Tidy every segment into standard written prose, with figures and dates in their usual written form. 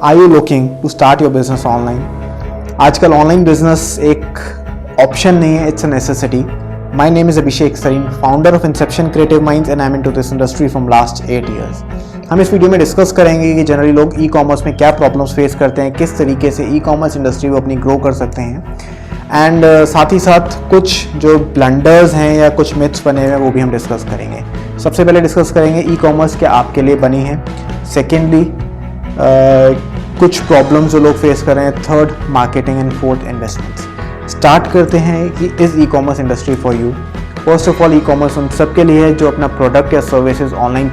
Are you looking to start your business online? आजकल online business एक option नहीं है, it's a necessity. My name is Abhishek Sareen, founder of Inception Creative Minds and I am into this industry from last 8 years. हम इस video में discuss करेंगे कि generally लोग ई कॉमर्स में क्या प्रॉब्लम्स फेस करते हैं, किस तरीके से ई कॉमर्स इंडस्ट्री को अपनी ग्रो कर सकते हैं, एंड साथ ही साथ कुछ जो ब्लंडर्स हैं या कुछ मिथ्स बने हुए हैं वो भी हम डिस्कस करेंगे. सबसे पहले डिस्कस करेंगे ई कॉमर्स क्या आपके लिए बनी है. सेकेंडली कुछ प्रॉब्लम्स जो लोग फेस कर रहे हैं. Third marketing and fourth investments. Start करते हैं कि is e commerce industry for you. First of all e commerce उन सब के लिए है जो अपना प्रोडक्ट या सर्विसेज ऑनलाइन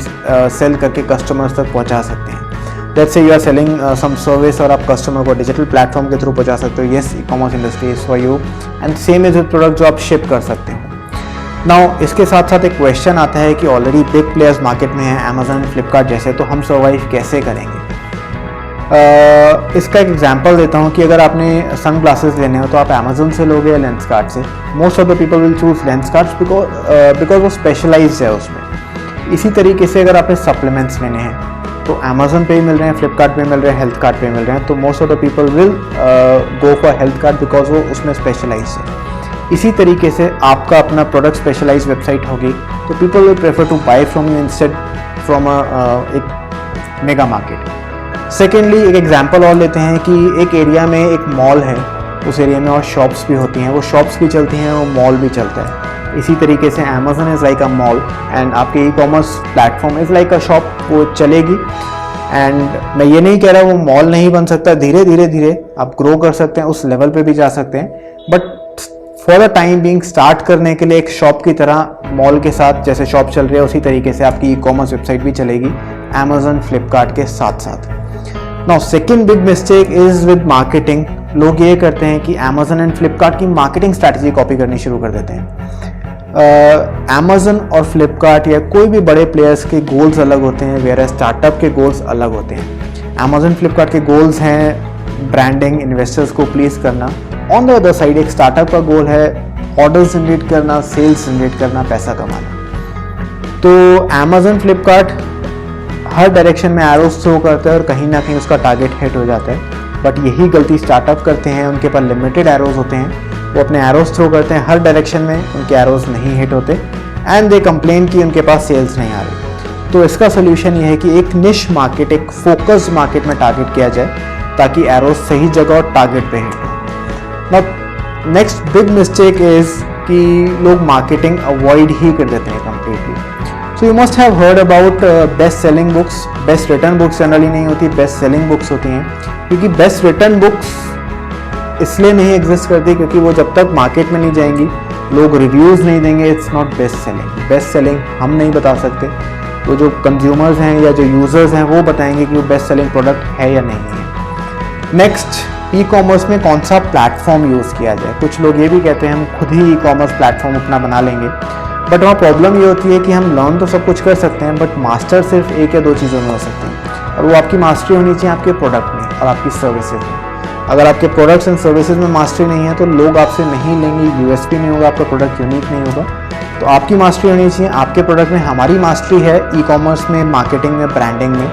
सेल करके कस्टमर्स तक पहुंचा सकते हैं. Let's say you are selling some service और आप कस्टमर को डिजिटल प्लेटफॉर्म के थ्रू पहुंचा सकते हो. Yes, E commerce industry is for you and same is with product जो आप शिप कर सकते हो. नाउ इसके साथ साथ एक क्वेश्चन आता है कि ऑलरेडी बिग प्लेयर्स मार्केट में हैं, अमेजन, फ्लिपकार्ट जैसे, तो हम सर्वाइव कैसे करेंगे. इसका एक एग्जांपल देता हूँ कि अगर आपने सन ग्लासेस लेने हो तो आप अमेजन से लोगे या लेंसकार्ट से. Most of the people will choose Lenskart because वो स्पेशलाइज्ड है उसमें. इसी तरीके से अगर आपने सप्लीमेंट्स लेने हैं तो अमेजन पे ही मिल रहे हैं, फ्लिपकार्ट पे मिल रहे हैं, हेल्थ कार्ट पे मिल रहे हैं, तो most of the people will go for health cart because वो उसमें स्पेशलाइज्ड है. इसी तरीके से आपका अपना प्रोडक्ट स्पेशलाइज्ड वेबसाइट होगी तो people will prefer to buy from you instead from एक मेगा मार्केट. सेकेंडली एक एग्जांपल और लेते हैं कि एक एरिया में एक मॉल है, उस एरिया में और शॉप्स भी होती हैं, वो शॉप्स भी चलती हैं, वो मॉल भी चलता है. इसी तरीके से Amazon is like a mall and आपके e commerce platform is like a shop. वो चलेगी एंड मैं ये नहीं कह रहा वो मॉल नहीं बन सकता. धीरे धीरे आप ग्रो कर सकते हैं, उस लेवल पे भी जा सकते हैं, but for the time being start करने के लिए एक शॉप की तरह मॉल के साथ जैसे शॉप चल रही है उसी तरीके से आपकी ई कॉमर्स वेबसाइट भी चलेगी अमेजन, फ्लिपकार्ट के साथ साथ. Now second big mistake is with marketing. लोग ये करते हैं कि अमेजन एंड फ्लिपकार्ट की मार्केटिंग स्ट्रैटेजी कॉपी करनी शुरू कर देते हैं. अमेजन और फ्लिपकार्ट या कोई भी बड़े प्लेयर्स के गोल्स अलग होते हैं, वेयर स्टार्टअप के गोल्स अलग होते हैं. अमेजन, फ्लिपकार्ट के गोल्स हैं ब्रांडिंग, इन्वेस्टर्स को प्लीज करना. ऑन द अदर साइड एक स्टार्टअप का गोल है ऑर्डर्स जनरेट करना, सेल्स जनरेट करना, पैसा कमाना. तो अमेजन, फ्लिपकार्ट हर डायरेक्शन में एरोस थ्रो करता है और कहीं ना कहीं उसका टारगेट हिट हो जाता है. बट यही गलती स्टार्टअप करते हैं, उनके पास लिमिटेड एरोज होते हैं, वो अपने एरोस थ्रो करते हैं हर डायरेक्शन में, उनके एरोज नहीं हिट होते एंड दे कंप्लेन कि उनके पास सेल्स नहीं आ रही. तो इसका सोल्यूशन ये है कि एक निश मार्केट, एक फोकस्ड मार्केट में टारगेट किया जाए ताकि एरोज सही जगह और टारगेट पे हिट हो. Now next big mistake is कि लोग मार्केटिंग अवॉइड ही कर देते हैं completely. So you must have heard about best selling books. Best return books generally नहीं होती, बेस्ट सेलिंग बुक्स होती हैं, क्योंकि बेस्ट रिटर्न बुक्स इसलिए नहीं एग्जिस्ट करती क्योंकि वो जब तक मार्केट में नहीं जाएंगी, लोग रिव्यूज़ नहीं देंगे, it's not best selling. Best selling हम नहीं बता सकते, वो जो कंज्यूमर्स हैं या जो यूज़र्स हैं वो बताएंगे कि वो बेस्ट सेलिंग प्रोडक्ट है या नहीं है. नेक्स्ट, ई कॉमर्स में कौन सा प्लेटफॉर्म यूज़ किया जाए. कुछ लोग ये भी कहते हैं हम खुद ही ई कॉमर्स प्लेटफॉर्म अपना बना लेंगे, बट वहाँ प्रॉब्लम ये होती है कि हम लर्न तो सब कुछ कर सकते हैं बट मास्टर सिर्फ एक या दो चीज़ों में हो सकते हैं, और वो आपकी मास्टरी होनी चाहिए आपके प्रोडक्ट में और आपकी सर्विसेज में. अगर आपके प्रोडक्ट्स एंड सर्विसेज में मास्टरी नहीं है तो लोग आपसे नहीं लेंगे, यूएसपी नहीं होगा, आपका प्रोडक्ट यूनिक नहीं होगा. तो आपकी मास्टरी होनी चाहिए आपके प्रोडक्ट में. हमारी मास्टरी है ई कॉमर्स में, मार्केटिंग में, ब्रांडिंग में.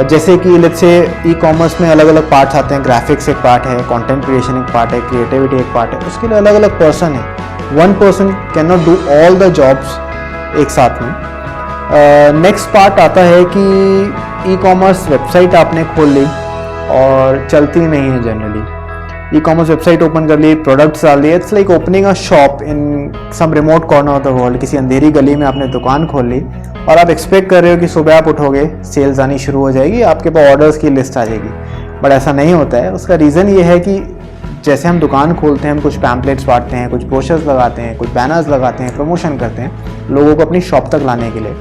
जैसे कि लेट्स से ई कॉमर्स में अलग अलग पार्ट्स आते हैं. ग्राफिक्स एक पार्ट है, कंटेंट क्रिएशन एक पार्ट है, क्रिएटिविटी एक पार्ट है. उसके लिए अलग अलग पर्सन है. One person can not do all the jobs एक साथ में. नेक्स्ट पार्ट आता है कि ई कॉमर्स वेबसाइट आपने खोल ली और चलती नहीं है generally. E commerce website open कर ली, प्रोडक्ट्स डाल दिए, it's like opening a shop in some remote corner of the world. किसी अंधेरी गली में आपने दुकान खोल ली और आप एक्सपेक्ट कर रहे हो कि सुबह आप उठोगे, सेल्स आनी शुरू हो जाएगी, आपके पास ऑर्डर्स की लिस्ट आ जाएगी. बट ऐसा नहीं होता है. उसका रीज़न ये है कि जैसे हम दुकान खोलते हैं, हम कुछ पैम्पलेट्स बांटते हैं, कुछ ब्रोशर्स लगाते हैं, कुछ बैनर्स लगाते हैं, प्रमोशन करते हैं लोगों को अपनी शॉप तक लाने के लिए.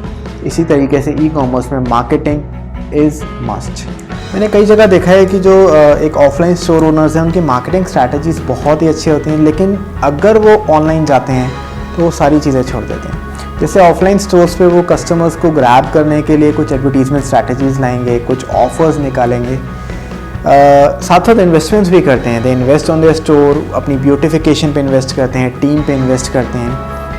इसी तरीके से ई कॉमर्स में मार्केटिंग इज़ मस्ट. मैंने कई जगह देखा है कि जो एक ऑफलाइन स्टोर ओनर्स हैं उनकी मार्केटिंग स्ट्रैटेजीज बहुत ही अच्छी होती हैं, लेकिन अगर वो ऑनलाइन जाते हैं तो वो सारी चीज़ें छोड़ देते हैं. जैसे ऑफलाइन स्टोर्स पे वो कस्टमर्स को ग्रैब करने के लिए कुछ एडवर्टीजमेंट स्ट्रैटेजीज लाएंगे, कुछ ऑफर्स निकालेंगे, साथ साथ इन्वेस्टमेंट्स भी करते हैं. They invest on their store, अपनी ब्यूटिफिकेशन पे इन्वेस्ट करते हैं, टीम पे इन्वेस्ट करते हैं.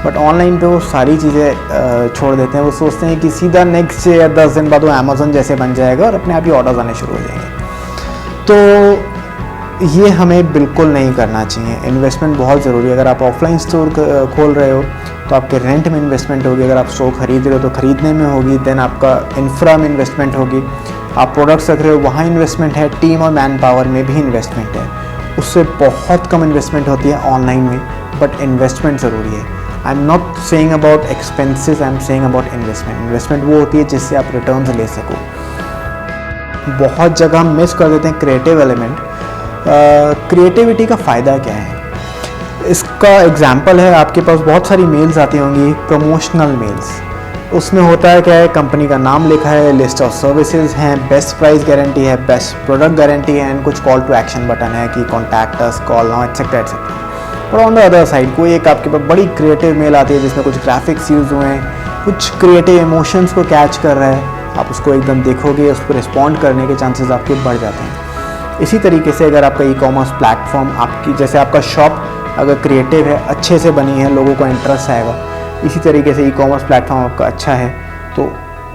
बट ऑनलाइन पे वो सारी चीज़ें छोड़ देते हैं. वो सोचते हैं कि सीधा नेक्स्ट या 10 दिन बाद वो अमेजन जैसे बन जाएगा और अपने आप ही ऑर्डर्स आने शुरू हो जाएंगे. तो ये हमें बिल्कुल नहीं करना चाहिए। इन्वेस्टमेंट बहुत ज़रूरी है। अगर आप ऑफलाइन स्टोर खोल रहे हो तो आपके रेंट में इन्वेस्टमेंट होगी, अगर आप स्टोर खरीद रहे हो तो खरीदने में होगी, देन आपका इंफ्रा में इन्वेस्टमेंट होगी, आप प्रोडक्ट्स रख रहे हो वहाँ इन्वेस्टमेंट है, टीम और मैन पावर में भी इन्वेस्टमेंट है। उससे बहुत कम इन्वेस्टमेंट होती है ऑनलाइन में, बट इन्वेस्टमेंट ज़रूरी है। I am not saying about expenses, I am saying about investment. Investment वो होती है जिससे आप रिटर्न्स ले सको। बहुत जगह हम मिस कर देते हैं क्रिएटिव एलिमेंट। क्रिएटिविटी का फ़ायदा क्या है? इसका एग्जाम्पल है, आपके पास बहुत सारी मेल्स आती होंगी, प्रमोशनल मेल्स। उसमें होता है क्या है, कंपनी का नाम लिखा है, लिस्ट ऑफ सर्विसेज हैं, बेस्ट प्राइस गारंटी है, बेस्ट प्रोडक्ट गारंटी है, एंड कुछ कॉल टू एक्शन बटन है कि contact us, call now, etcetera etcetera. और ऑन द अदर साइड कोई एक आपके पास बड़ी क्रिएटिव मेल आती है जिसमें कुछ ग्राफिक्स यूज़ हुए हैं, कुछ क्रिएटिव इमोशंस को कैच कर रहा है, आप उसको एकदम देखोगे, उस पर रिस्पॉन्ड करने के चांसेस आपके बढ़ जाते हैं। इसी तरीके से अगर आपका ई-कॉमर्स प्लेटफॉर्म, आपकी जैसे आपका शॉप अगर क्रिएटिव है, अच्छे से बनी है, लोगों को इंटरेस्ट आएगा, इसी तरीके से ई-कॉमर्स प्लेटफॉर्म आपका अच्छा है तो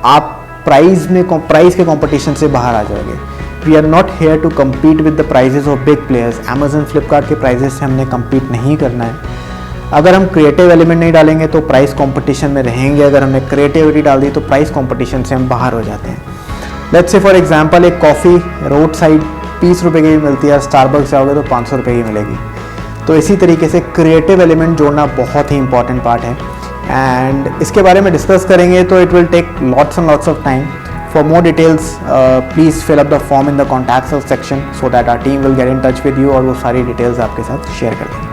आप प्राइस के कंपटीशन से बाहर आ जाओगे। We are not here to compete with the prices of big players. Amazon, Flipkart के प्राइजेस से हमने कम्पीट नहीं करना है। अगर हम क्रिएटिव एलिमेंट नहीं डालेंगे तो प्राइस कंपटीशन में रहेंगे, अगर हमने क्रिएटिविटी डाल दी तो प्राइस कंपटीशन से हम बाहर हो जाते हैं। लेट्स से फॉर एग्जांपल एक कॉफ़ी रोड साइड 20 रुपये की भी मिलती है, स्टारबक्स जाओगे तो 500 रुपये की मिलेगी। तो इसी तरीके से क्रिएटिव एलिमेंट जोड़ना बहुत ही इंपॉर्टेंट पार्ट है, एंड इसके बारे में डिस्कस करेंगे तो it will take lots and lots of time. For more details please fill up the form in the contact section so that our team will get in touch with you और वो सारी details आपके साथ share कर देंगे।